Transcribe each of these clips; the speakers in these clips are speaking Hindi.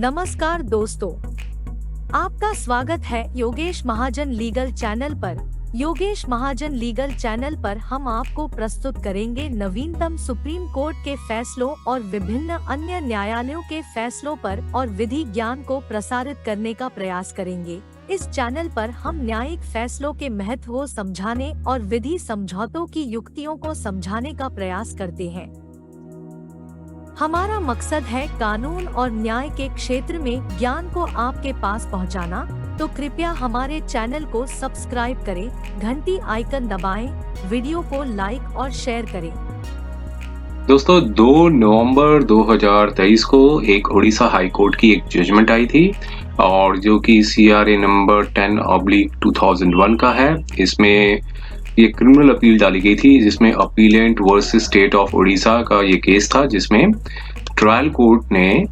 नमस्कार दोस्तों, आपका स्वागत है योगेश महाजन लीगल चैनल पर। योगेश महाजन लीगल चैनल पर हम आपको प्रस्तुत करेंगे नवीनतम सुप्रीम कोर्ट के फैसलों और विभिन्न अन्य न्यायालयों के फैसलों पर और विधि ज्ञान को प्रसारित करने का प्रयास करेंगे। इस चैनल पर हम न्यायिक फैसलों के महत्व को समझाने और विधि समझौतों की युक्तियों को समझाने का प्रयास करते हैं। हमारा मकसद है कानून और न्याय के क्षेत्र में ज्ञान को आपके पास पहुंचाना, तो कृपया हमारे चैनल को सब्सक्राइब करें, घंटी आइकन दबाएं, वीडियो को लाइक और शेयर करें। दोस्तों 2 नवंबर 2023 को एक उड़ीसा हाई कोर्ट की एक जजमेंट आई थी और जो कि CRA नंबर 10/2001 का है। इसमें ये क्रिमिनल अपील डाली गई थी जिसमें appellate versus state of Orissa का ये केस था, जिसमें ट्रायल कोर्ट ने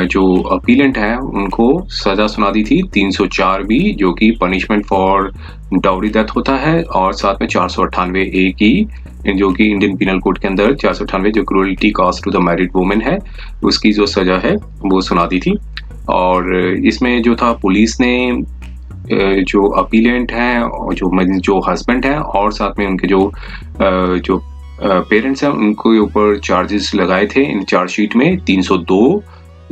जो अपीलेंट है उनको सजा सुना दी थी 304B, जो कि पनिशमेंट फॉर डाउरी डेथ होता है, और साथ में 498A की, जो कि इंडियन पिनल कोड के अंदर 498 जो cruelty cause to the married women है, उसकी जो सजा है वो सुना दी थी। और इसमें जो था, पुलिस ने जो अपीलेंट हैं और जो हस्बैंड हैं और साथ में उनके जो पेरेंट्स हैं उनके ऊपर चार्जेस लगाए थे इन चार्जशीट में। 302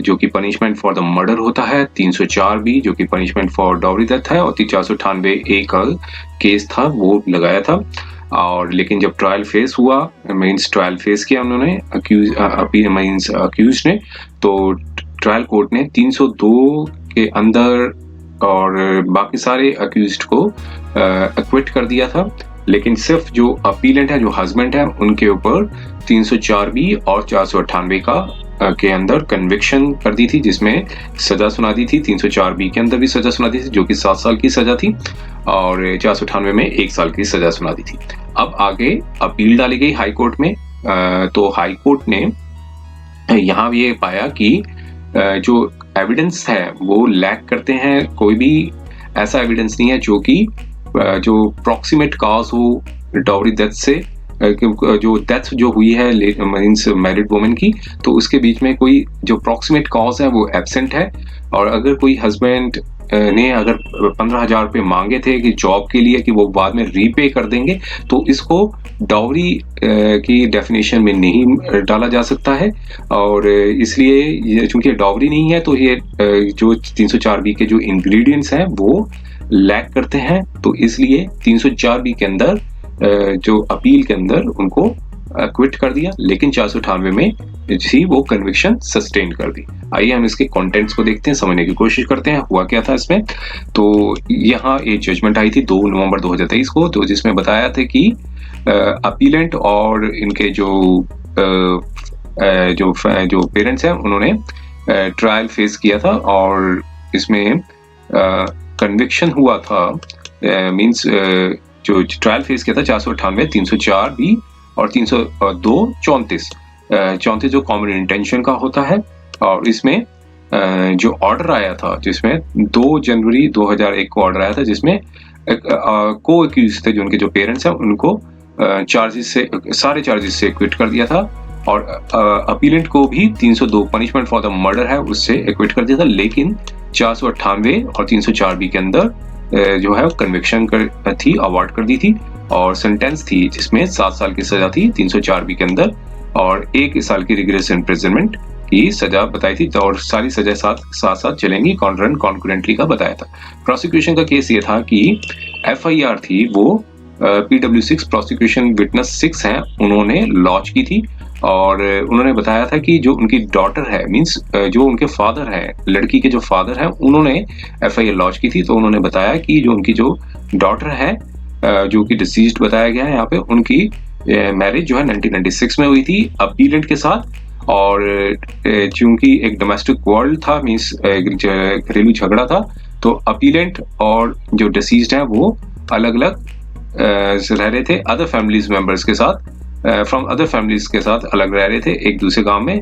जो कि पनिशमेंट फॉर द मर्डर होता है, 304B जो कि पनिशमेंट फॉर डाउरी डेथ है, और 498A का केस था वो लगाया था। और लेकिन जब ट्रायल फेस हुआ, मींस ट्रायल फेस किया उन्होंने अक्यूज ने, तो ट्रायल कोर्ट ने 302 के अंदर और बाकी सारे अक्यूज्ड को एक्विट कर दिया था, लेकिन सिर्फ जो अपीलेंट है, जो हस्बैंड है, उनके ऊपर 304B और 498 का के अंदर कन्विक्शन कर दी थी, जिसमें सजा सुना दी थी। 304B के अंदर भी सजा सुना दी थी जो कि 7 साल की सजा थी, और 498 में 1 साल की सजा सुना दी थी। अब आगे अपील डाली गई हाई कोर्ट में, तो हाई कोर्ट ने यहाँ ये पाया कि जो एविडेंस है वो लैक करते हैं। कोई भी ऐसा एविडेंस नहीं है जो कि जो प्रॉक्सिमेट कॉज हो डाउरी डेथ से, जो डेथ जो हुई है मींस मैरिड वुमेन की, तो उसके बीच में कोई जो प्रॉक्सिमेट कॉज है वो एब्सेंट है। और अगर कोई हस्बैंड ने अगर 15,000 रुपये मांगे थे कि जॉब के लिए, कि वो बाद में रीपे कर देंगे, तो इसको डाउरी की डेफिनेशन में नहीं डाला जा सकता है। और इसलिए चूंकि डाउरी नहीं है, तो ये जो 304B के जो इंग्रेडिएंट्स हैं वो लैक करते हैं, तो इसलिए 304B के अंदर जो अपील के अंदर उनको क्विट कर दिया, लेकिन 498 में जी वो कन्विक्शन सस्टेन कर दी। आइए हम इसके कंटेंट्स को देखते हैं, समझने की कोशिश करते हैं हुआ क्या था इसमें। तो यहाँ एक जजमेंट आई थी 2 नवंबर 2023 को, तो जिसमें बताया था कि अपीलेंट और इनके जो पेरेंट्स हैं उन्होंने ट्रायल फेस किया था, और इसमें कन्विक्शन हुआ था, मींस जो ट्रायल फेस किया था 498, 304B और 302 34 जो कॉमन इंटेंशन का होता है। और इसमें जो ऑर्डर आया था, जिसमें 2 जनवरी 2001 को ऑर्डर आया था, जिसमें को एक्यूज थे जो उनके जो पेरेंट्स हैं उनको सारे चार्जेस से क्विट कर दिया था, और अपीलेंट को भी 302 पनिशमेंट फॉर द मर्डर है उससे एक्विट कर दिया था, लेकिन 498 और 304B के अंदर जो है कन्विक्शन थी, अवार्ड कर दी थी, और सेंटेंस थी जिसमें 7 साल की सजा थी 304B के अंदर, और 1 साल की रिग्रेस इम्प्रिजनमेंट की सजा बताई थी, और सारी सजा साथ चलेंगी कॉन्करेंटली का बताया था। प्रोसिक्यूशन का केस ये था कि FIR थी वो PW6 प्रोसिक्यूशन विटनेस 6 हैं, उन्होंने लॉन्च की थी, और उन्होंने बताया था कि जो उनकी डॉटर है, मींस जो उनके फादर है, लड़की के जो फादर है, उन्होंने FIR लॉन्च की थी। तो उन्होंने बताया कि जो उनकी जो डॉटर है, जो कि डिसीज्ड बताया गया है यहाँ पे, उनकी मैरिज जो है 1996 में हुई थी अपीलेंट के साथ, और चूंकि एक डोमेस्टिक क्वार्रल था, मींस घरेलू झगड़ा था, तो अपीलेंट और जो डिसीज्ड है वो अलग अलग रह रहे थे अदर फैमिलीज मेंबर्स के साथ, फ्रॉम अदर फैमिलीज के साथ अलग रह रहे थे एक दूसरे गांव में।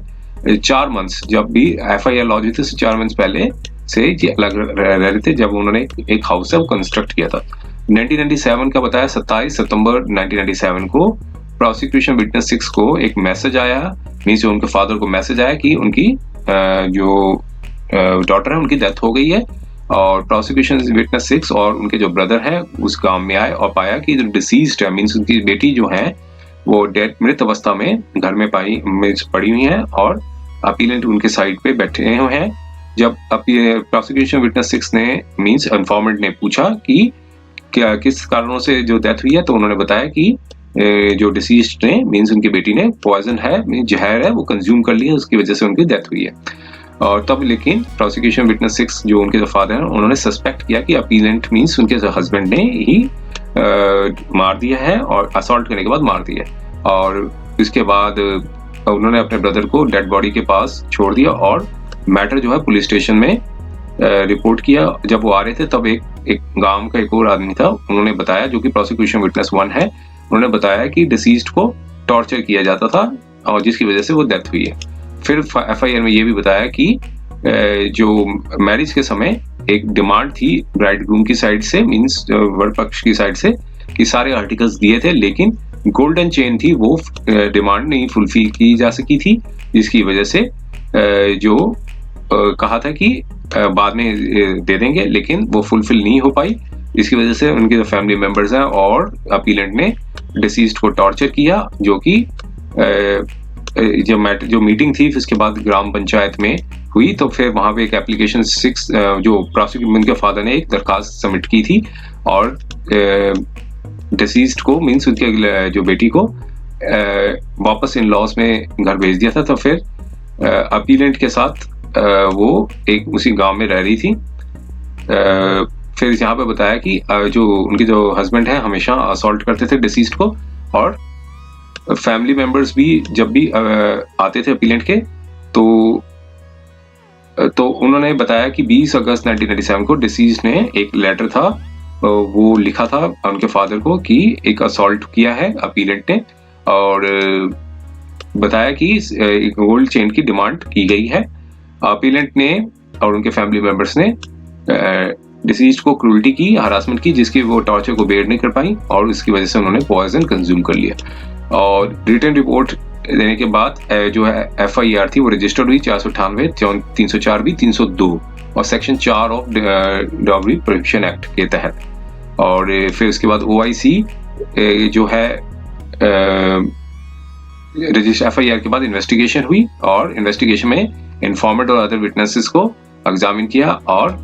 4 मंथ्स जब भी FIR लॉन्च हुई थी, 4 मंथ्स पहले से ये अलग रह रहे थे, जब उन्होंने एक हाउस है वो कंस्ट्रक्ट किया था। 1997 का बताया, 27 सितंबर 1997 को प्रोसिक्यूशन विटनेस 6 को एक मैसेज आया, मींस उनके फादर को मैसेज आया कि उनकी जो डॉटर है उनकी डेथ हो गई है, और प्रोसिक्यूशन विटनेस 6 और उनके जो ब्रदर है उस गांव में आए और पाया कि जो डिसीज्ड है मींस उनकी बेटी जो है वो डेड मृत अवस्था में घर में पड़ी हुई है और अपीलेंट उनके साइड पे बैठे हुए हैं। जब प्रोसिक्यूशन विटनेस 6 ने मींस इन्फॉर्मेंट ने पूछा कि क्या किस कारणों से जो डेथ हुई है, तो उन्होंने बताया कि जो डिसीज्ड ने मींस उनकी बेटी ने पॉइजन है, जहर है, वो कंज्यूम कर लिया, उसकी वजह से उनकी डेथ हुई है। और तब लेकिन प्रोसिक्यूशन विटनेस 6 जो उनके जो फादर हैं उन्होंने सस्पेक्ट किया कि अपीलेंट मींस उनके हस्बैंड ने ही मार दिया है और असॉल्ट करने के बाद मार दिया है। और इसके बाद उन्होंने अपने ब्रदर को डेड बॉडी के पास छोड़ दिया और मैटर जो है पुलिस स्टेशन में रिपोर्ट किया। जब वो आ रहे थे तब एक गांव का एक और आदमी था, उन्होंने बताया, जो कि प्रोसिक्यूशन विटनेस 1 है, उन्होंने बताया कि डिसीज्ड को टॉर्चर किया जाता था और जिसकी वजह से वो डेथ हुई है। फिर एफआईआर में ये भी बताया कि जो मैरिज के समय एक डिमांड थी ब्राइड ग्रूम की साइड से मींस वर पक्ष की साइड से कि सारे आर्टिकल्स दिए थे, लेकिन गोल्डन चेन थी वो डिमांड नहीं फुलफिल की जा सकी थी, जिसकी वजह से जो कहा था कि बाद में दे देंगे, लेकिन वो फुलफिल नहीं हो पाई। इसकी वजह से उनके जो फैमिली मेंबर्स हैं और अपीलेंट ने डिसीज्ड को टॉर्चर किया, जो कि जो मीटिंग थी उसके बाद ग्राम पंचायत में हुई, तो फिर वहां पे एक एप्लीकेशन 6 जो प्रोसिक्यूशन उनके फादर ने एक दरखास्त सबमिट की थी और डिसीज्ड को मींस उनके जो बेटी को वापस इन लॉज में घर भेज दिया था। तो फिर अपीलेंट के साथ वो एक उसी गांव में रह रही थी। फिर यहाँ पे बताया कि जो उनके जो हस्बैंड है हमेशा असॉल्ट करते थे डिसीज्ड को, और फैमिली मेंबर्स भी जब भी आते थे अपीलेंट के तो उन्होंने बताया कि 20 अगस्त 1997 को डिसीज्ड ने एक लेटर था वो लिखा था उनके फादर को कि एक असॉल्ट किया है अपीलेंट ने, और बताया कि एक गोल्ड चेन की डिमांड की गई है। अपीलेंट ने और उनके फैमिली मेंबर्स ने डिसीज्ड को क्रूरटी की, हरासमेंट की, जिसकी वो टॉर्चर को बेयर नहीं कर पाई और इसकी वजह से उन्होंने पॉइजन कंज्यूम कर लिया। और रिटन रिपोर्ट देने के बाद जो है एफआईआर थी वो रजिस्टर्ड हुई 498, 304 भी, 302 और सेक्शन 4 ऑफ डॉबरी प्रोहिबिशन एक्ट के तहत। और फिर उसके बाद ओआईसी जो है रजिस्टर एफआईआर के बाद इन्वेस्टिगेशन हुई और इन्वेस्टिगेशन में इन्फॉर्मेंट और अदर विटनेसेस को एग्जामिन किया और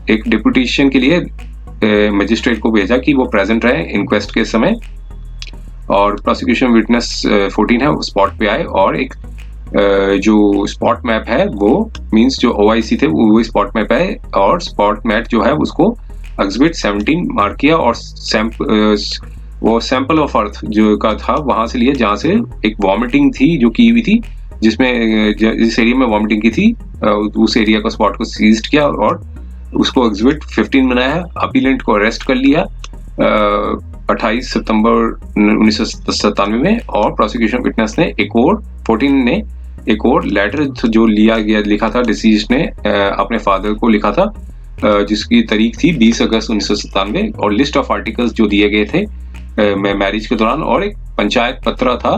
एक डिप्यूटेशन के लिए मजिस्ट्रेट को भेजा कि वो प्रेजेंट रहे इंक्वेस्ट के समय। और प्रोसिक्यूशन विटनेस 14 है वो स्पॉट पे आए और एक जो स्पॉट मैप है वो मींस जो ओआईसी थे वो स्पॉट मैप है और स्पॉट मैप जो है उसको एग्जिबिट 17 मार्क किया और वो सैंपल ऑफ अर्थ जो का था वहां से लिया जहां से एक वॉमिटिंग थी जो की हुई थी, जिसमें जिस एरिया में वॉमिटिंग की थी उस एरिया का स्पॉट को सीज्ड किया और उसको एग्जिबिट 15 बनाया। अपीलेंट को अरेस्ट कर लिया 28 सितंबर 1997 में और प्रोसिक्यूशन विटनेस ने एक और 14 ने एक और लेटर जो लिखा था डिसीज ने अपने फादर को लिखा था जिसकी तारीख थी 20 अगस्त 1997 और लिस्ट ऑफ आर्टिकल्स जो दिए गए थे मैरिज के दौरान, और एक पंचायत पत्र था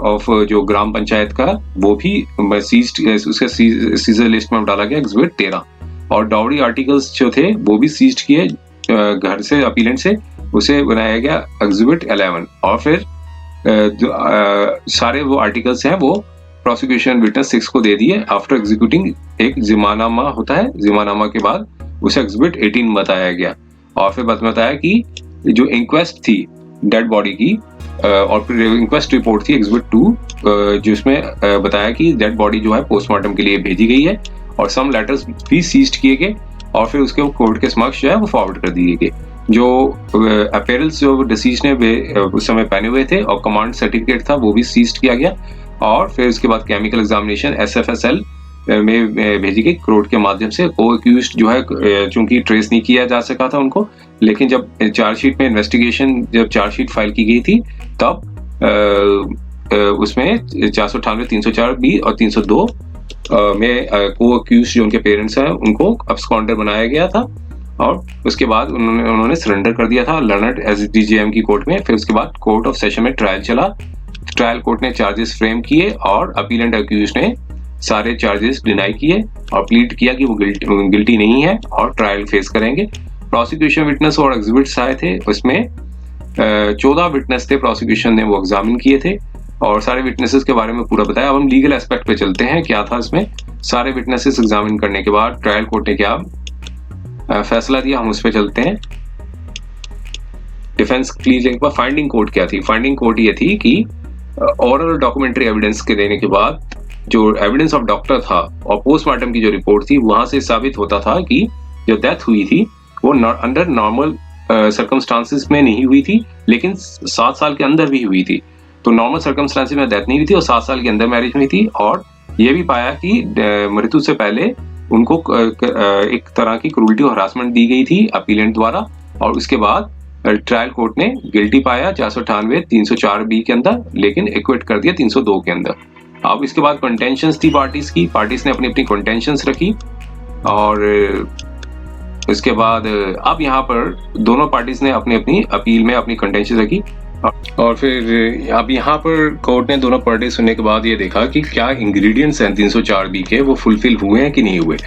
ऑफ जो ग्राम पंचायत का वो भी उसके सीजर लिस्ट में डाला गया एग्जिबिट 13, और डाउरी आर्टिकल्स जो थे वो भी सीज्ड किए घर से अपीलेंट से, उसे बनाया गया एग्जिबिट 11। और फिर सारे वो आर्टिकल्स हैं वो प्रोसिक्यूशन विटनेस 6 को दे दिए आफ्टर एग्जीक्यूटिंग एक जिमानामा होता है, जिमानामा के बाद उसे एग्जिबिट 18 बताया गया। और फिर बताया कि जो इंक्वेस्ट थी डेड बॉडी की और फिर इंक्वेस्ट रिपोर्ट थी एग्जिबिट 2 जिसमें बताया कि डेड बॉडी जो है पोस्टमार्टम के लिए भेजी गई है और सम लेटर्स भी सीज्ड किए गए और फिर उसके कोर्ट के समक्ष जो है वो फॉरवर्ड कर दिए गए। जो अपैरल्स जो डिसीज ने उस समय पहने हुए थे और कमांड सर्टिफिकेट था वो भी सीज्ड किया गया और फिर उसके बाद केमिकल एग्जामिनेशन SFSL में भेजी गई कोर्ट के माध्यम से। को एक्यूज्ड जो है चूंकि ट्रेस नहीं किया जा सका था उनको, लेकिन जब चार्जशीट में इन्वेस्टिगेशन जब चार्जशीट फाइल की गई थी तब उसमें 498, 304 बी और 302 में को एक्यूज्ड जो उनके पेरेंट्स हैं उनको अब्सकॉन्डर बनाया गया था और उसके बाद उन्होंने सरेंडर कर दिया था लर्नड SDJM की कोर्ट में। फिर उसके बाद कोर्ट ऑफ सेशन में ट्रायल चला, ट्रायल कोर्ट ने चार्जेस फ्रेम किए और अपीलेंट एक्यूज्ड ने सारे चार्जेस डिनाई किए और प्लीड किया कि वो गिल्टी नहीं है और ट्रायल फेस करेंगे। प्रोसिक्यूशन विटनेस और एग्जिबिट्स आए थे, उसमें 14 विटनेस थे प्रोसिक्यूशन ने वो एग्जामिन किए थे और सारे विटनेसेस के बारे में पूरा बताया। अब हम लीगल एस्पेक्ट पे चलते हैं, क्या था इसमें। सारे विटनेसेस एग्जामिन करने के बाद ट्रायल कोर्ट ने क्या फैसला दिया, हम उस पर चलते हैं। डिफेंस क्लीयरिंग पर फाइंडिंग कोर्ट क्या थी? फाइंडिंग कोर्ट ये थी कि ओरल डॉक्यूमेंट्री एविडेंस के देने के बाद जो एविडेंस ऑफ डॉक्टर था और पोस्टमार्टम की जो रिपोर्ट थी, वहां से साबित होता था कि जो डेथ हुई थी वो अंडर नॉर्मल सर्कमस्टांसिस में नहीं हुई थी, लेकिन 7 साल के अंदर भी हुई थी। तो नॉर्मल सर्कमस्टांसिस में डेथ नहीं हुई थी और 7 साल के अंदर मैरिज हुई थी। और ये भी पाया कि मृत्यु से पहले उनको एक तरह की क्रूरटी और हरासमेंट दी गई थी अपीलेंट द्वारा, और उसके बाद ट्रायल कोर्ट ने गिल्टी पाया 498 304B के अंदर, लेकिन एक्विट कर दिया 302 के अंदर। अब इसके बाद कंटेंशंस थी पार्टीज ने अपनी अपनी कंटेंशंस रखी और इसके बाद अब यहाँ पर दोनों पार्टीज ने अपनी अपनी अपील में अपनी कंटेंशन रखी और फिर अब यहाँ पर कोर्ट ने दोनों पार्टी सुनने के बाद ये देखा कि क्या इंग्रेडिएंट्स हैं 304B के वो फुलफिल हुए हैं कि नहीं हुए।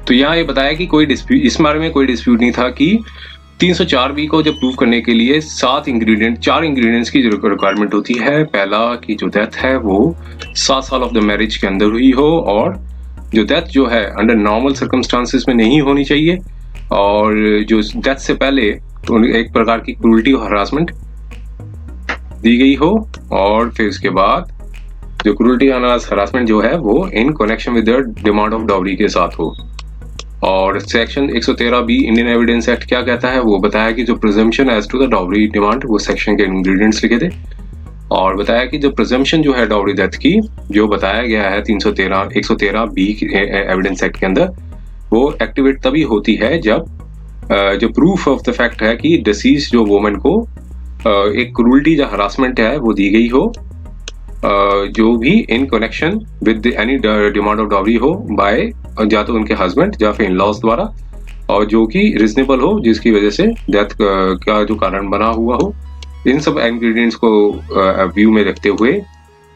तो यहाँ ये बताया कि कोई डिस्प्यूट, इस बारे में कोई डिस्प्यूट नहीं था कि 304B को जब प्रूव करने के लिए 4 इंग्रेडिएंट्स की जो रिक्वायरमेंट होती है। पहला कि जो डेथ है वो 7 साल ऑफ द मैरिज के अंदर हुई हो और जो डेथ जो है अंडर नॉर्मल सर्कमस्टांसिस में नहीं होनी चाहिए और जो डेथ से पहले एक प्रकार की क्रूरटी और हरासमेंट दी गई हो और फिर उसके बाद जो क्रूरटी और हरासमेंट जो है वो in connection with the demand of dowry के साथ हो। और section 113B Indian evidence act क्या कहता है, वो बताया कि जो presumption as to the dowry demand, वो सेक्शन के इंग्रेडिएंट्स लिखे थे और बताया कि जो प्रिजम्पशन जो है डाउरी डेथ की जो बताया गया है 113B एविडेंस एक्ट के अंदर, वो एक्टिवेट तभी होती है जब जो प्रूफ ऑफ द फैक्ट है कि डिसीज जो वुमन को एक क्रूरटी या हरासमेंट है वो दी गई हो, जो भी in connection with any demand of dowry हो बाय या तो उनके हस्बैंड या फिर इन लॉज द्वारा, और जो कि रिजनेबल हो, जिसकी वजह से डेथ का जो कारण बना हुआ हो। इन सब इंग्रेडिएंट्स को व्यू में रखते हुए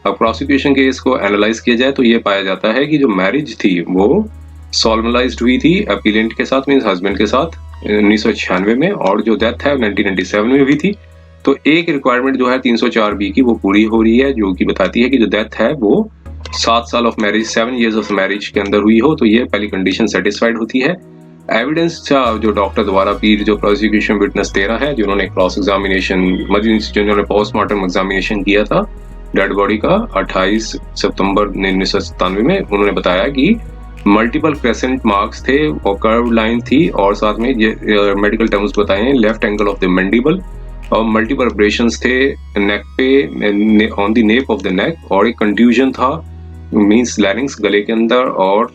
अब प्रोसिक्यूशन केस को एनालाइज किया जाए तो ये पाया जाता है कि जो मैरिज थी वो सॉल्मलाइज्ड हुई थी अपीलेंट के साथ, मींस हस्बैंड के साथ 1996 में, और जो डेथ है 1997 में हुई थी। तो एक रिक्वायरमेंट जो है 304B की वो पूरी हो रही है, जो कि बताती है कि जो डेथ है वो 7 साल of marriage, 7 years of marriage के अंदर हुई हो। तो ये पहली कंडीशन सेटिस्फाइड होती है। एविडेंस जो डॉक्टर द्वारा पीर जो प्रोसिक्यूशन विटनेस 13 है जिन्होंने क्रॉस एग्जामिनेशन जिन्होंने पोस्टमार्टम एग्जामिनेशन किया था डेड बॉडी का 28 सितंबर 1997 में, उन्होंने बताया कि मल्टीपल क्रेसेंट मार्क्स थे और कर्व लाइन थी और साथ में ये मेडिकल टर्म्स बताए हैं, left angle of the mandible और मल्टीपल अब्रेशंस थे नेक पे, on the nap of the neck, और एक कंट्यूजन था मींस लैरिंग्स गले के अंदर, और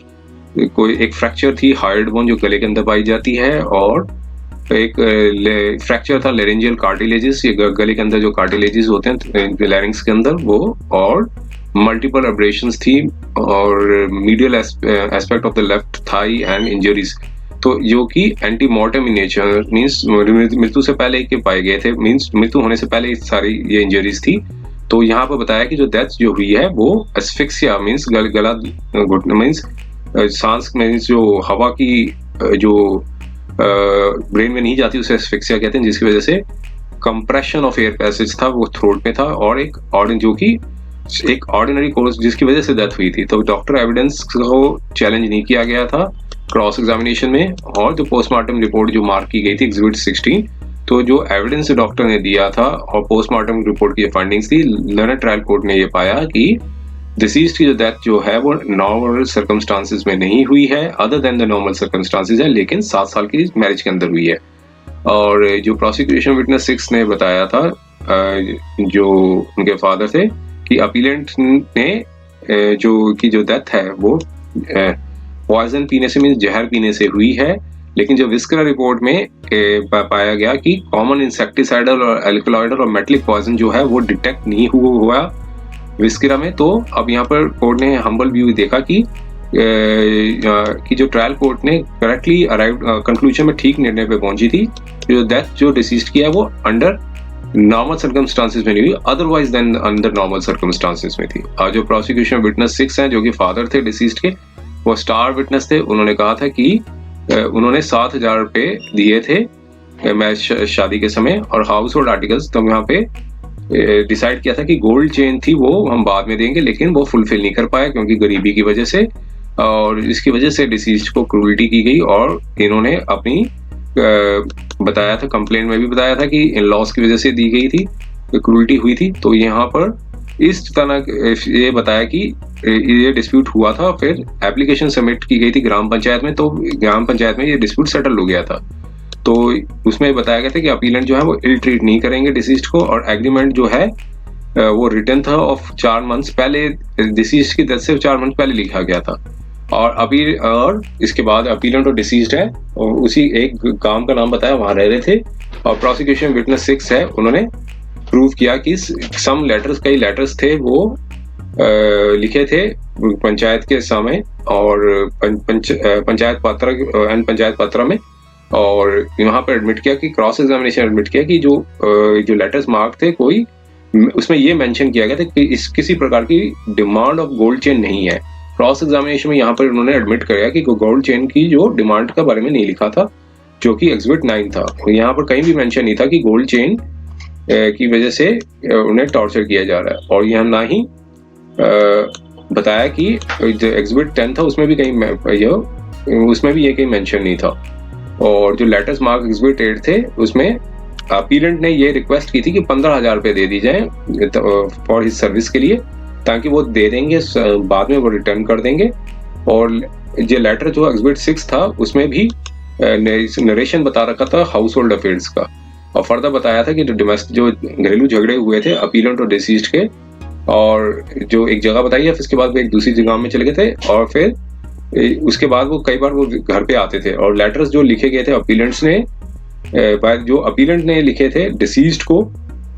कोई एक फ्रैक्चर थी हार्ड बोन जो गले के अंदर पाई जाती है, और एक फ्रैक्चर था लेरेंजियल कार्टिलेजेस, ये गले के अंदर जो कार्टिलेजेस होते हैं लैरिंग्स के अंदर वो, और मल्टीपल अब्रेशंस थी और medial aspect of the left thigh and injuries, तो जो कि anti mortem in nature, means मृत्यु से पहले के पाए गए थे, मींस मृत्यु होने से पहले सारी ये इंजरीज थी। तो यहाँ पर बताया कि जो डेथ जो हुई है वो एस्फिक्सिया मींस गला घुटना मींस सांस मींस जो हवा की जो ब्रेन में नहीं जाती उसे एस्फिक्सिया कहते हैं, जिसकी वजह से कंप्रेशन ऑफ एयर पैसेज था वो थ्रोट में था, और एक ऑर्डिनरी कोर्स जिसकी वजह से डेथ हुई थी। तो डॉक्टर एविडेंस को चैलेंज नहीं किया गया था क्रॉस एग्जामिनेशन में, और जो पोस्टमार्टम रिपोर्ट जो मार्क की गई थी एग्जिबिट 16, तो जो एविडेंस डॉक्टर ने दिया था और पोस्टमार्टम रिपोर्ट की फाइंडिंग्स थी, लर्नर ट्रायल कोर्ट ने ये पाया कि डिसीज की जो डेथ जो है वो नॉर्मल सर्कमस्टांसिस में नहीं हुई है, other than the normal circumstances है, लेकिन 7 साल की मैरिज के अंदर हुई है। और जो प्रोसिक्यूशन विटनेस 6 ने बताया था जो उनके फादर थे कि अपीलेंट ने जो डेथ है वो पॉइजन पीने से मींस जहर पीने से हुई है, लेकिन जो विस्करा रिपोर्ट में पाया गया कि कॉमन इंसेक्टिसाइडल और एल्कलॉइडल और मेटलिक पॉइजन जो है वो डिटेक्ट नहीं हुआ विस्करा में। तो अब यहाँ पर कोर्ट ने हम्बल व्यू देखा कि जो ट्रायल कोर्ट ने करेक्टली अराइव कंक्लूजन में ठीक निर्णय पे पहुंची थी, जो डेथ जो डिसीज्ड किया है वो अंडर नॉर्मल सर्कमस्टांसिस में नहीं हुई, otherwise than under normal circumstances में थी। और जो प्रोसिक्यूशन विटनेस 6 हैं जो कि फादर थे डिसीज्ड के, वो स्टार विटनेस थे। उन्होंने कहा था कि उन्होंने 7,000 रुपए दिए थे मैच शादी के समय, और हाउस होल्ड आर्टिकल्स तो यहाँ पे डिसाइड किया था कि गोल्ड चेन थी वो हम बाद में देंगे, लेकिन वो फुलफिल नहीं कर पाया क्योंकि गरीबी की वजह से, और इसकी वजह से डिसीज्ड को क्रूरल्टी की गई। और इन्होंने अपनी बताया था, कंप्लेंट में भी बताया था कि इन लॉस की वजह से दी गई थी, क्रूरल्टी हुई थी। तो यहाँ पर इस तरह ये बताया कि ये डिस्प्यूट हुआ था, फिर एप्लीकेशन सबमिट की गई थी ग्राम पंचायत में, तो ग्राम पंचायत में ये डिस्प्यूट सेटल हो गया था। तो उसमें बताया गया था कि अपीलेंट जो है वो इल ट्रीट नहीं करेंगे डिसीज्ड को, और एग्रीमेंट जो है वो रिटर्न था ऑफ 4 मंथ्स पहले, डिसीज्ड की डेथ से 4 मंथ पहले लिखा गया था। और इसके बाद अपीलेंट और डिसीज्ड है और उसी एक गांव का नाम बताया, वहां रह रहे थे। और प्रोसिक्यूशन विटनेस 6 है, उन्होंने प्रूव किया कि सम लेटर्स, कई लेटर्स थे वो लिखे थे पंचायत के समय और पंचायत पत्र में, और यहाँ पर एडमिट किया कि क्रॉस एग्जामिनेशन एडमिट किया कि जो लेटर्स मार्क थे, कोई उसमें ये मेंशन किया गया था कि किसी प्रकार की डिमांड ऑफ गोल्ड चेन नहीं है। क्रॉस एग्जामिनेशन में यहाँ पर उन्होंने एडमिट किया कि गोल्ड चेन की जो डिमांड के बारे में नहीं लिखा था, जो कि एग्जिबिट 9 था। यहाँ पर कहीं भी मेंशन नहीं था कि गोल्ड चेन की वजह से उन्हें टॉर्चर किया जा रहा है। और यहाँ ना ही बताया कि जो एग्जिबिट 10 था उसमें भी ये कहीं मेंशन नहीं था। और जो लेटर्स मार्क एग्जिबिट 8 थे उसमें अपीलेंट ने ये रिक्वेस्ट की थी कि 15,000 रुपए दे दी जाए फॉर हिज सर्विस के लिए, ताकि वो दे देंगे, बाद में वो रिटर्न कर देंगे। और जो लेटर जो एग्जिबिट 6 था उसमें भी नरेशन बता रखा था हाउस होल्ड अफेयर्स का, और फर्दर बताया था कि जो घरेलू झगड़े हुए थे अपीलेंट और डिसीज्ड के, और जो एक जगह बताई है, फिर उसके बाद वो एक दूसरी जगह में चले गए थे, और फिर उसके बाद वो कई बार वो घर पे आते थे। और लेटर्स जो लिखे गए थे अपीलेंट्स ने, जो अपीलेंट ने लिखे थे डिसीज्ड को,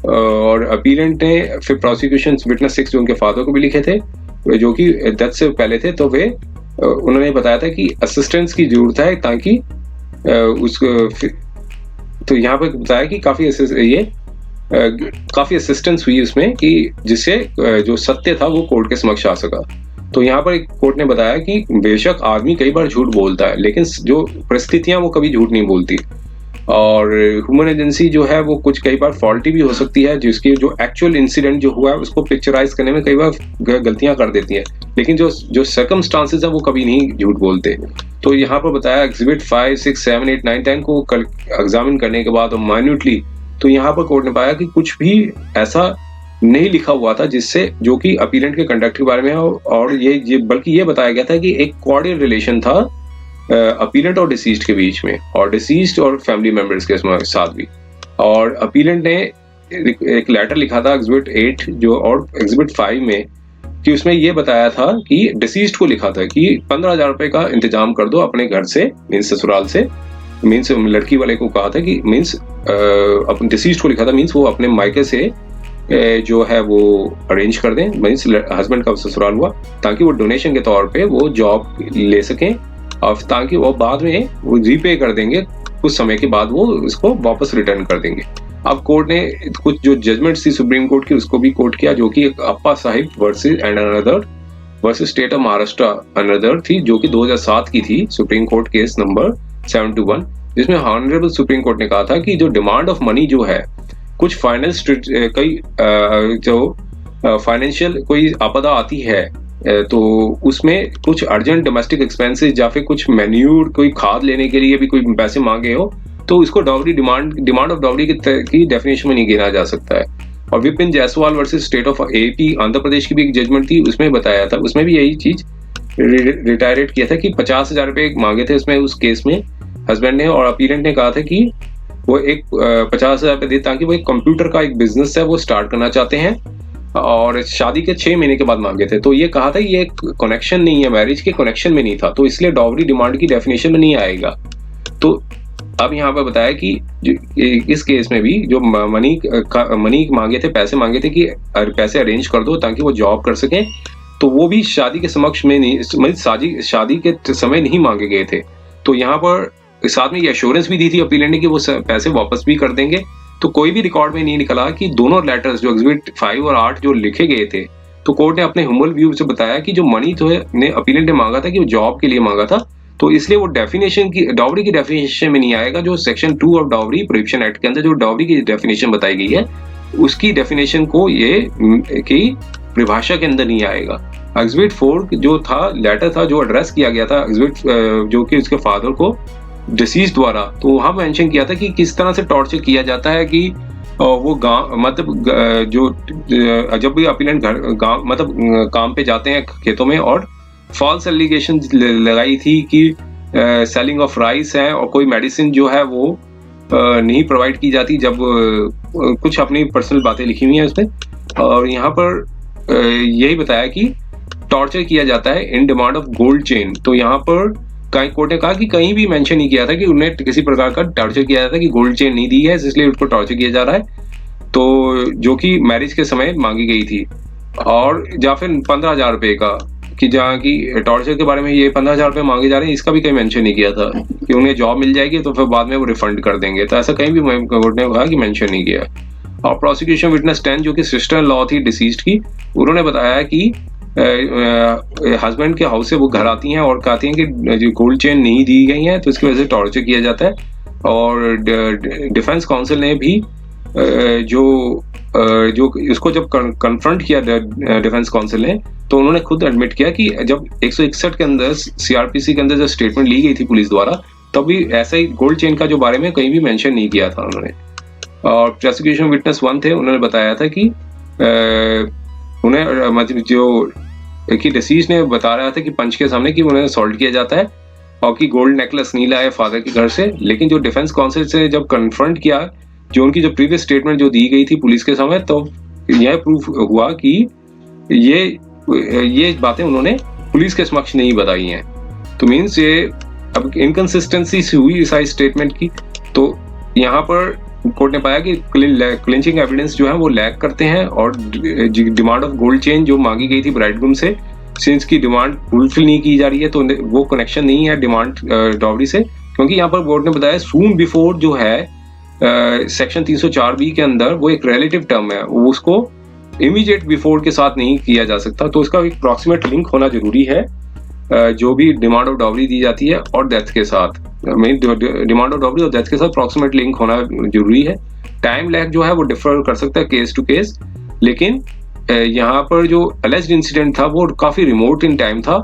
और अपीलेंट ने फिर प्रोसिक्यूशन विटनेस 6 जो उनके फादर को भी लिखे थे, जो कि डेथ से पहले थे, तो वे उन्होंने बताया था कि असिस्टेंस की जरूरत है, ताकि तो यहाँ पे बताया कि काफी असिस्टेंस हुई उसमें, कि जिससे जो सत्य था वो कोर्ट के समक्ष आ सका। तो यहाँ पर कोर्ट ने बताया कि बेशक आदमी कई बार झूठ बोलता है, लेकिन जो परिस्थितियां वो कभी झूठ नहीं बोलती, और ह्यूमन एजेंसी जो है वो कुछ कई बार फॉल्टी भी हो सकती है, जिसकी जो एक्चुअल इंसिडेंट जो हुआ है उसको पिक्चराइज करने में कई बार गलतियां कर देती है, लेकिन जो सर्कमस्टांसेस है वो कभी नहीं झूठ बोलते। तो यहाँ पर बताया एग्जिबिट 5, 6, 7, 8, 9, 10 को एग्जामिन करने के बाद और माइन्यूटली, तो यहाँ पर कोर्ट ने पाया कि कुछ भी ऐसा नहीं लिखा हुआ था जिससे, जो कि अपीलेंट के कंडक्ट के बारे में हो, और ये बल्कि ये बताया गया था कि एक कॉर्डियल रिलेशन था अपीलेंट और डिसीज्ड के बीच में, और डिसीज्ड और फैमिली मेंबर्स के साथ भी। और अपीलेंट ने एक लेटर लिखा था एग्जिबिट 8 जो, और एग्जिबिट 5 में, कि उसमें ये बताया था कि डिसीज्ड को लिखा था कि 15,000 रुपए का इंतजाम कर दो अपने घर से, मीन्स ससुराल से, मीन्स लड़की वाले को कहा था कि मीन्स अपने डिसीज्ड को लिखा था, मीन्स वो अपने मायके से जो है वो अरेंज कर दें, मीन्स हस्बैंड का ससुराल हुआ, ताकि वो डोनेशन के तौर पे वो जॉब ले सकें, और ताकि वो बाद में वो रीपे कर देंगे, कुछ समय के बाद वो इसको वापस रिटर्न कर देंगे। अब कोर्ट ने कुछ जो जजमेंट्स थी सुप्रीम कोर्ट की उसको भी कोर्ट किया, जो कि Appa Sahib versus state of Maharashtra another थी, जो कि 2007 की थी, सुप्रीम कोर्ट केस नंबर 721, जिसमें ऑनरेबल सुप्रीम कोर्ट ने कहा था कि जो डिमांड ऑफ मनी जो है, कुछ फाइनेंशियल कोई आपदा आती है, तो उसमें कुछ अर्जेंट डोमेस्टिक एक्सपेंसेस या फिर कुछ मैन्यूर, कोई खाद लेने के लिए भी कोई पैसे मांगे हो, तो इसको डाउरी डिमांड ऑफ डाउरी की डेफिनेशन में नहीं गिना जा सकता है। और Vipin Jaiswal versus state of AP Andhra Pradesh की भी एक जजमेंट थी, उसमें बताया था, उसमें भी यही चीज रिटायरेट किया था कि 50,000 रुपए मांगे थे उसमें, उस केस में हस्बैंड ने, और अपीलेंट ने कहा था कि वो एक 50,000 रुपए दे, ताकि वो एक कंप्यूटर का एक बिजनेस है वो स्टार्ट करना चाहते हैं, और शादी के 6 महीने के बाद मांगे थे। तो ये कहा था ये कनेक्शन नहीं है, मैरिज के कनेक्शन में नहीं था, तो इसलिए डाउरी डिमांड की डेफिनेशन में नहीं आएगा। तो अब यहाँ पे बताया कि इस केस में भी जो मनी मांगे थे, पैसे मांगे थे कि पैसे अरेंज कर दो ताकि वो जॉब कर सकें, तो वो भी शादी के समक्ष में नहीं, मतलब शादी के समय नहीं मांगे गए थे। तो यहाँ पर साथ में ये एश्योरेंस भी दी थी अपीलेंट ने कि वो पैसे वापस भी कर देंगे। तो कोई भी रिकॉर्ड में नहीं निकला कि दोनों लेटर्स जो एग्जिबिट 5 और 8 जो लिखे गए थे, तो कोर्ट ने अपने ह्यूमन व्यू से बताया कि जो मनी जो है ने अपीलेंट ने मांगा था कि वो जॉब के लिए मांगा था, तो इसलिए वो डेफिनेशन की डाउरी की डेफिनेशन में नहीं आएगा। जो section 2 of dowry prohibition act के अंदर जो डाउरी की डेफिनेशन बताई गई है, उसकी डेफिनेशन को ये की परिभाषा के अंदर नहीं आएगा। एग्जिबिट 4 जो था लेटर था जो एड्रेस किया गया था एग्जिबिट जो कि उसके फादर को डिसीज द्वारा, तो वहां मेंशन किया था कि किस तरह से टॉर्चर किया जाता है कि वो गांव मतलब जो जब भी अपीलेंट घर गांव मतलब काम पे जाते हैं खेतों में और फॉल्स एलिगेशन लगाई थी कि सेलिंग ऑफ राइस है और कोई मेडिसिन जो है वो नहीं प्रोवाइड की जाती, जब कुछ अपनी पर्सनल बातें लिखी हुई हैं उसमें। और यहाँ पर यही बताया कि टॉर्चर किया जाता है in demand of gold chain. तो यहाँ पर कोर्ट ने कहा कि कहीं भी मेंशन नहीं किया था कि उन्हें किसी प्रकार का टॉर्चर किया जाता है कि गोल्ड चेन नहीं दी है इसलिए उसको टॉर्चर किया जा रहा है, तो जो कि मैरिज के समय मांगी गई थी। और या फिर 15,000 रुपए का कि जहाँ की टॉर्चर के बारे में ये 15,000 रुपए मांगे जा रहे हैं, इसका भी कहीं मेंशन नहीं किया था कि उन्हें जॉब मिल जाएगी तो फिर बाद में वो रिफंड कर देंगे, तो ऐसा कहीं भी कोर्ट ने कहा कि मेंशन नहीं किया। और प्रोसिक्यूशन विटनेस 10 जो कि सिस्टर इन लॉ थी डिसीज्ड की, उन्होंने बताया कि हस्बैंड के हाउस से वो घर आती हैं और कहती हैं कि जो गोल्ड चेन नहीं दी गई है तो इसकी वजह से टॉर्चर किया जाता है। और डिफेंस काउंसिल ने भी जो इसको जब कन्फ्रंट किया डिफेंस काउंसिल ने, तो उन्होंने खुद एडमिट किया कि जब 161 के अंदर सीआरपीसी के अंदर जब स्टेटमेंट ली गई थी पुलिस द्वारा, तब भी ऐसा ही गोल्ड चेन का जो बारे में कहीं भी मेंशन नहीं किया था उन्होंने। और प्रोसिक्यूशन विटनेस 1 थे, उन्होंने बताया था कि उन्हें मतलब जो कि डिसीज ने बता रहा था कि पंच के सामने कि उन्हें असॉल्ट किया जाता है और कि गोल्ड नेकलेस नहीं लाए फादर के घर से। लेकिन जो डिफेंस काउंसिल से जब कन्फ्रंट किया, जो उनकी जो प्रीवियस स्टेटमेंट जो दी गई थी पुलिस के समय, तो यह प्रूफ हुआ कि ये बातें उन्होंने पुलिस के समक्ष नहीं बताई हैं। तो मीन्स ये अब इनकंसिस्टेंसी हुई इस स्टेटमेंट की। तो यहाँ पर कोर्ट ने पाया कि क्लिंचिंग एविडेंस जो है वो लैक करते हैं और डिमांड ऑफ गोल्ड चेन जो मांगी गई थी ब्राइडग्रूम से, सिंस की डिमांड फुलफिल नहीं की जा रही है तो वो कनेक्शन नहीं है डिमांड डाउरी से। क्योंकि यहाँ पर कोर्ट ने बताया सून बिफोर जो है सेक्शन 304B के अंदर वो एक रिलेटिव टर्म है, उसको इमीडिएट बिफोर के साथ नहीं किया जा सकता, तो उसका एक प्रॉक्सिमेट लिंक होना जरूरी है जो भी डिमांड ऑफ डाउरी दी जाती है और डेथ के साथ, डिमांड ऑफ डाउरी और डेथ के साथ प्रॉक्सिमेट लिंक होना जरूरी है। टाइम लैग जो है वो डिफर कर सकता है केस टू केस, लेकिन यहाँ पर जो अलेज्ड इंसिडेंट था वो काफी रिमोट इन टाइम था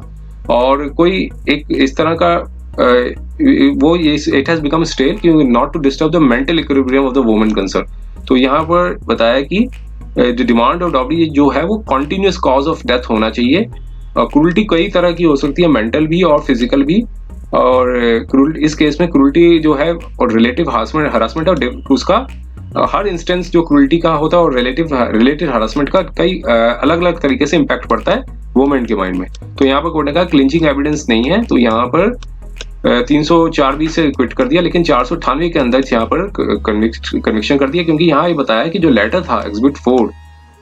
और कोई एक इस तरह का वो it has become stale not to disturb the mental equilibrium of the woman concerned. तो यहाँ पर बताया कि डिमांड ऑफ डाउरी जो है वो कॉन्टिन्यूस कॉज ऑफ डेथ होना चाहिए। क्रूल्टी कई तरह की हो सकती है, मेंटल भी और फिजिकल भी, और इस केस में क्रूल्टी जो है और रिलेटिव हरासमेंट और उसका हर इंस्टेंस जो क्रूल्टी का होता है और रिलेटेड हरासमेंट का कई अलग अलग तरीके से इम्पैक्ट पड़ता है वुमेन के माइंड में। तो यहाँ पर कोर्ट ने कहा क्लिंचिंग एविडेंस नहीं है, तो यहाँ पर 304B से क्विट कर दिया, लेकिन 498 के अंदर यहाँ पर कन्विक्शन कर दिया, क्योंकि यहाँ ये बताया कि जो लेटर था एग्जिबिट 4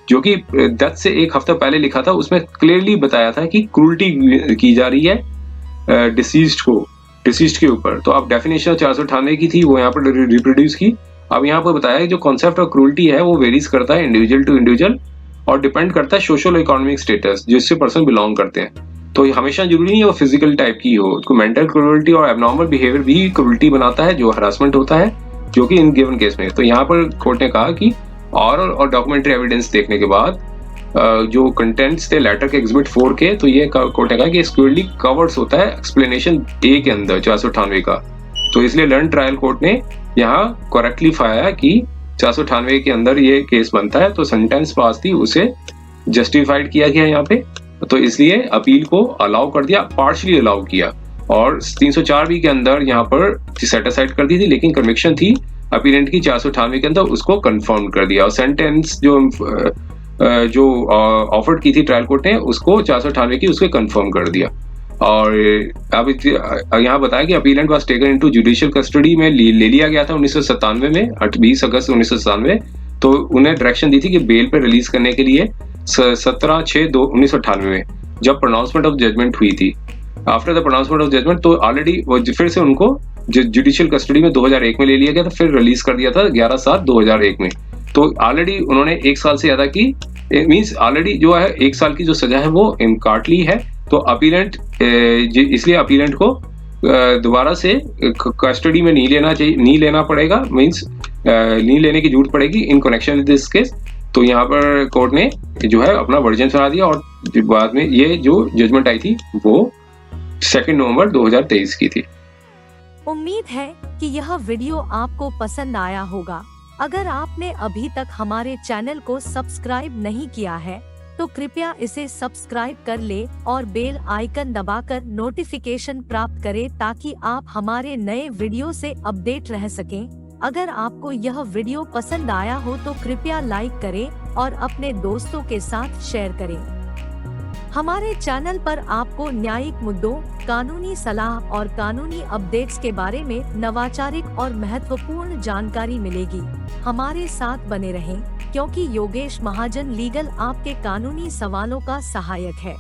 जो कि डेथ से एक हफ्ता पहले लिखा था, उसमें क्लियरली बताया था कि क्रूल्टी की जा रही है डिसीज्ड के ऊपर। तो अब डेफिनेशन 498 की थी वो यहाँ पर रिप्रोड्यूस की। अब यहाँ पर बताया कि जो कॉन्सेप्ट ऑफ क्रूल्टी है वो वेरीज करता है इंडिविजुअल टू इंडिविजुअल और डिपेंड करता है सोशल इकोनॉमिक स्टेटस जिससे पर्सन बिलोंग करते हैं। तो ये हमेशा जरूरी नहीं है वो फिजिकल टाइप की हो, उसको मेंटल क्रूल्टी और एबनॉर्मल बिहेवियर भी क्रूल्टी बनाता है जो हरासमेंट होता है, जो कि इन गिवन केस में। तो यहाँ पर कोर्ट ने कहा कि ऑरल और डॉक्यूमेंट्री एविडेंस देखने के बाद जो कंटेंट्स थे लेटर के एग्जिबिट 4 के, तो ये कोर्ट ने कहा कि स्क्वेयरली कवर्स होता है एक्सप्लेनेशन ए के अंदर 498 का। तो इसलिए लर्न ट्रायल कोर्ट ने यहाँ करेक्टली पाया कि 498 के अंदर ये केस बनता है, तो सेंटेंस पास थी उसे जस्टिफाइड किया गया यहाँ पे, तो इसलिए अपील को अलाउ कर दिया, पार्शली अलाउ किया और 304B के अंदर यहाँ पर सेटिसाइड कर दी थी, लेकिन कन्विक्शन थी अपीलेंट की 498 के अंदर उसको कंफर्म कर दिया और सेंटेंस जो ऑफर्ड की थी ट्रायल कोर्ट ने उसको 498 की उसको कंफर्म कर दिया। और अब यहाँ बताया कि appellate was taken into judicial custody में ले लिया गया था 1997 में 20 अगस्त 1997। तो उन्हें डायरेक्शन दी थी कि बेल पे रिलीज करने के लिए 17/6/1998 में जब प्रोनाउंसमेंट ऑफ जजमेंट हुई थी। After the pronouncement of judgement तो ऑलरेडी वो फिर से उनको जुडिशियल कस्टडी में 2001 में ले लिया गया था, फिर रिलीज कर दिया था 11/7/2001 में। तो ऑलरेडी उन्होंने 1 साल से ज्यादा की मींस ऑलरेडी जो है 1 साल की जो सजा है वो काट ली है। तो अपीलेंट इसलिए अपीलेंट को दोबारा से कस्टडी में नहीं लेना पड़ेगा, मींस नहीं लेने की जरूरत पड़ेगी in connection with this case. तो यहाँ पर कोर्ट ने जो है अपना वर्जन सुना दिया और बाद में ये जो जजमेंट आई थी वो 2 नवंबर 2023 की थी। उम्मीद है कि यह वीडियो आपको पसंद आया होगा। अगर आपने अभी तक हमारे चैनल को सब्सक्राइब नहीं किया है तो कृपया इसे सब्सक्राइब कर ले और बेल आइकन दबाकर नोटिफिकेशन प्राप्त करें ताकि आप हमारे नए वीडियो से अपडेट रह सकें। अगर आपको यह वीडियो पसंद आया हो तो कृपया लाइक करें और अपने दोस्तों के साथ शेयर करें। हमारे चैनल पर आपको न्यायिक मुद्दों, कानूनी सलाह और कानूनी अपडेट्स के बारे में नवाचारिक और महत्वपूर्ण जानकारी मिलेगी। हमारे साथ बने रहें क्योंकि योगेश महाजन लीगल आपके कानूनी सवालों का सहायक है।